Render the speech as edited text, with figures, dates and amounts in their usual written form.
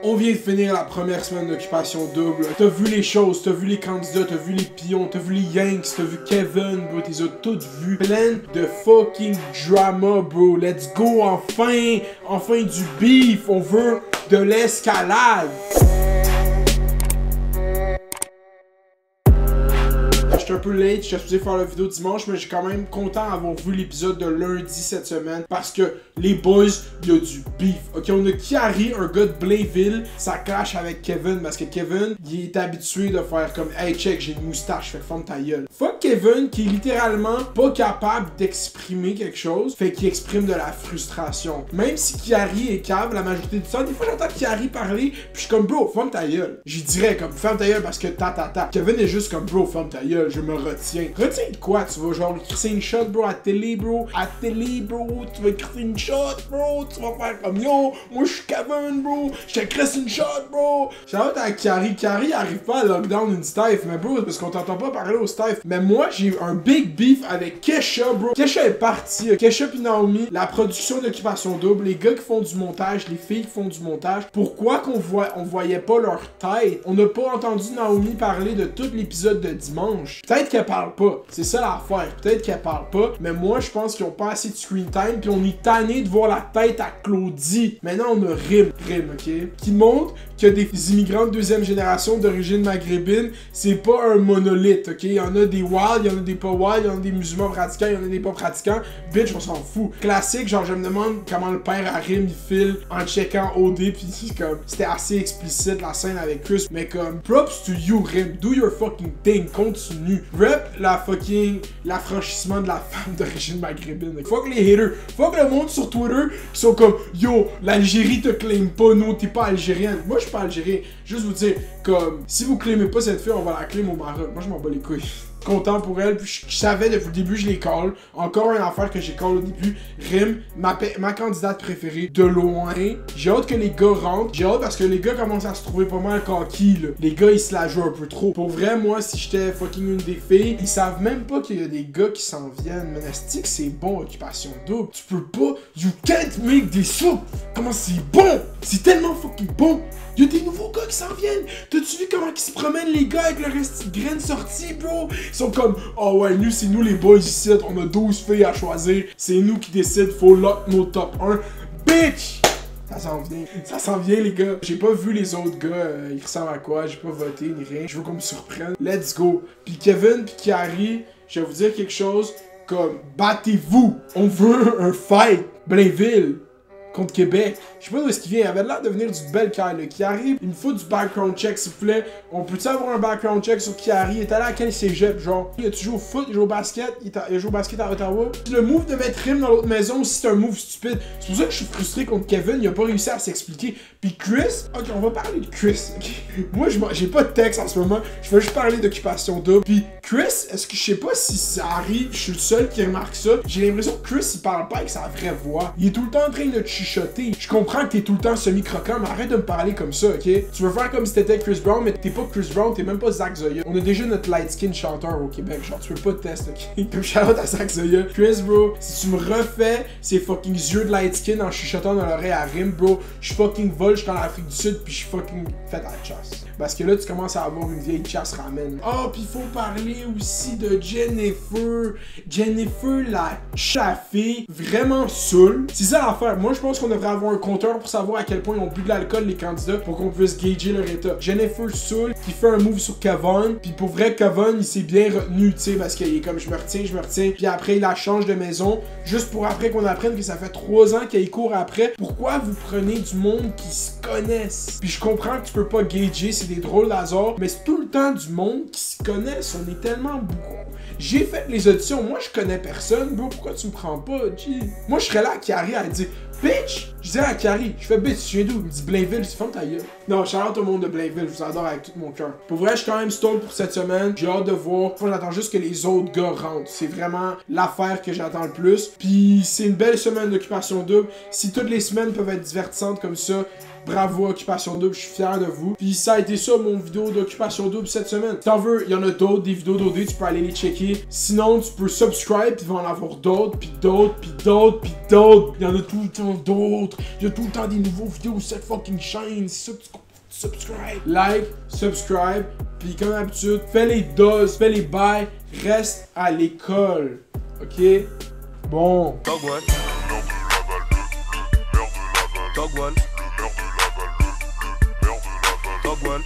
On vient de finir la première semaine d'Occupation Double. T'as vu les choses, t'as vu les candidats, t'as vu les pions, t'as vu les Yanks, t'as vu Kevin, bro, t'es toutes vues. Plein de fucking drama, bro. Let's go, enfin! Enfin du beef, on veut de l'escalade! J'étais un peu late, j'étais supposé faire la vidéo dimanche, mais j'ai quand même content d'avoir vu l'épisode de lundi cette semaine parce que les boys, il y a du beef. Ok, on a Kiari, un gars de Blainville, ça clash avec Kevin parce que Kevin, il est habitué de faire comme hey check, j'ai une moustache, fait ferme ta gueule. Fuck Kevin qui est littéralement pas capable d'exprimer quelque chose, fait qu'il exprime de la frustration. Même si Kiari est cave la majorité du temps, des fois j'entends Kiari parler, puis je suis comme bro, ferme ta gueule. J'y dirais comme ferme ta gueule parce que ta. Kevin est juste comme bro, ferme ta gueule. Je me retiens. Retiens de quoi? Tu vas genre crisser une shot, bro, à télé, bro. À télé, bro. Tu vas crisser une shot, bro. Tu vas faire comme yo, moi je suis Kevin, bro. Je te crisse une shot, bro. Shout-out à Kiari. Kiari arrive pas à lockdown une staff, mais bro, parce qu'on t'entend pas parler au staff. Mais moi, j'ai un big beef avec Kesha, bro. Kesha est partie. Kesha pis Naomi, la production d'Occupation Double, les gars qui font du montage, les filles qui font du montage. Pourquoi on voyait pas leur tête? On n'a pas entendu Naomi parler de tout l'épisode de dimanche. Peut-être qu'elle parle pas, c'est ça l'affaire, peut-être qu'elle parle pas, mais moi je pense qu'ils ont pas assez de screen time, puis on est tanné de voir la tête à Claudie. Maintenant on a Rim, ok? Qui montre que des immigrants de deuxième génération d'origine maghrébine, c'est pas un monolithe, ok? Il y en a des wild, il y en a des pas wild, il y en a des musulmans pratiquants, il y en a des pas pratiquants. Bitch, on s'en fout. Classique, genre je me demande comment le père à Rim il file en checkant OD, puis comme c'était assez explicite la scène avec Chris, mais comme props to you Rim, do your fucking thing, continue. Rep l'affranchissement de la femme d'origine maghrébine. Fuck les haters, fuck le monde sur Twitter qui sont comme yo, l'Algérie te claim pas, non t'es pas algérienne. Moi je suis pas algérien, juste vous dire comme si vous claimez pas cette fille, on va la claim au Maroc. Moi je m'en bats les couilles. Content pour elle, puis je savais depuis le début, je les call. Encore une affaire que j'ai call au début. Rim, ma candidate préférée, de loin. J'ai hâte que les gars rentrent. J'ai hâte parce que les gars commencent à se trouver pas mal coquilles, là. Les gars, ils se la jouent un peu trop. Pour vrai, moi, si j'étais fucking une des filles, ils savent même pas qu'il y a des gars qui s'en viennent. Monastique, c'est bon, Occupation Double. Tu peux pas, you can't make des soupes. Comment c'est bon? C'est tellement fucking bon. Y'a des nouveaux gars qui s'en viennent. T'as-tu vu comment ils se promènent les gars avec leur reste de graines sorties, bro? Ils sont comme, oh ouais, nous, c'est nous les boys ici. On a 12 filles à choisir. C'est nous qui décident. Faut lock nos top 1. Bitch! Ça s'en vient. Ça s'en vient, les gars. J'ai pas vu les autres gars. Ils ressemblent à quoi? J'ai pas voté ni rien. Je veux qu'on me surprenne. Let's go. Puis Kevin puis Kiari, je vais vous dire quelque chose. Comme, battez-vous. On veut un fight. Blainville. Contre Québec. Je sais pas d'où est-ce qu'il vient. Il avait l'air de venir du Bel-Caire, qui arrive. Il me faut du background check, s'il vous plaît. On peut-tu avoir un background check sur Kiari? Il est allé à quel cégep, genre? Il a-tu joué au foot? Il joue au basket? Il a joué au basket à Ottawa? Le move de mettre Rim dans l'autre maison aussi, c'est un move stupide. C'est pour ça que je suis frustré contre Kevin. Il a pas réussi à s'expliquer. Puis Chris, ok, on va parler de Chris. Okay? Moi, j'ai pas de texte en ce moment. Je vais juste parler d'Occupation Double. Puis Chris, est-ce que je sais pas si ça arrive? Je suis le seul qui remarque ça. J'ai l'impression que Chris, il parle pas avec sa vraie voix. Il est tout le temps en train de chuchoter. Je comprends que t'es tout le temps semi-croquant, mais arrête de me parler comme ça, ok? Tu veux faire comme si t'étais Chris Brown, mais t'es pas Chris Brown, t'es même pas Zach Zoya. On a déjà notre light skin chanteur au Québec, genre tu peux pas te tester, ok? Comme shout-out à Zach Zoya. Chris, bro, si tu me refais ces fucking yeux de light skin en chuchotant dans l'oreille à Rim, bro, je fucking vole, je suis en Afrique du Sud, puis je fucking fait à la chasse. Parce que là, tu commences à avoir une vieille chasse ramen. Oh, pis faut parler aussi de Jennifer. Jennifer, la chaffée, vraiment saoule. C'est ça l'affaire. Moi, je pense qu'on devrait avoir un compteur pour savoir à quel point ils ont bu de l'alcool, les candidats, pour qu'on puisse gager leur état. Jennifer Soul qui fait un move sur Kevin, puis pour vrai, Kevin, il s'est bien retenu, tu sais, parce qu'il est comme je me retiens, puis après, il la change de maison, juste pour après qu'on apprenne que ça fait 3 ans qu'il court après. Pourquoi vous prenez du monde qui se connaissent? Puis je comprends que tu peux pas gager, c'est des drôles d'hasard, mais c'est tout le temps du monde qui se connaissent. On est tellement beaucoup. J'ai fait les auditions, moi je connais personne, bro, pourquoi tu me prends pas, G? Moi je serais là à Kiari à dire bitch! Je dis à Kiari, je fais bitch, tu viens d'où? Il me dit Blainville, c'est ferme ta gueule. Non, shout-out au monde de Blainville, je vous adore avec tout mon cœur. Pour vrai, je suis quand même stoked pour cette semaine. J'ai hâte de voir. Moi, j'attends juste que les autres gars rentrent. C'est vraiment l'affaire que j'attends le plus. Puis c'est une belle semaine d'Occupation Double. Si toutes les semaines peuvent être divertissantes comme ça, Bravo Occupation Double, je suis fier de vous. Puis ça a été ça mon vidéo d'Occupation Double cette semaine. Si t'en veux, il y en a d'autres, des vidéos d'OD, tu peux aller les checker. Sinon, tu peux subscribe, puis il va en avoir d'autres, puis d'autres, puis d'autres, puis d'autres. Il y en a tout le temps d'autres. Il y a tout le temps des nouveaux vidéos sur cette fucking chaîne. C'est ça que tu comprends. Subscribe. Like, subscribe. Puis comme d'habitude, fais les doses, fais les bails, reste à l'école. Ok? Bon. Dogwan. Dogwan. Dogwan.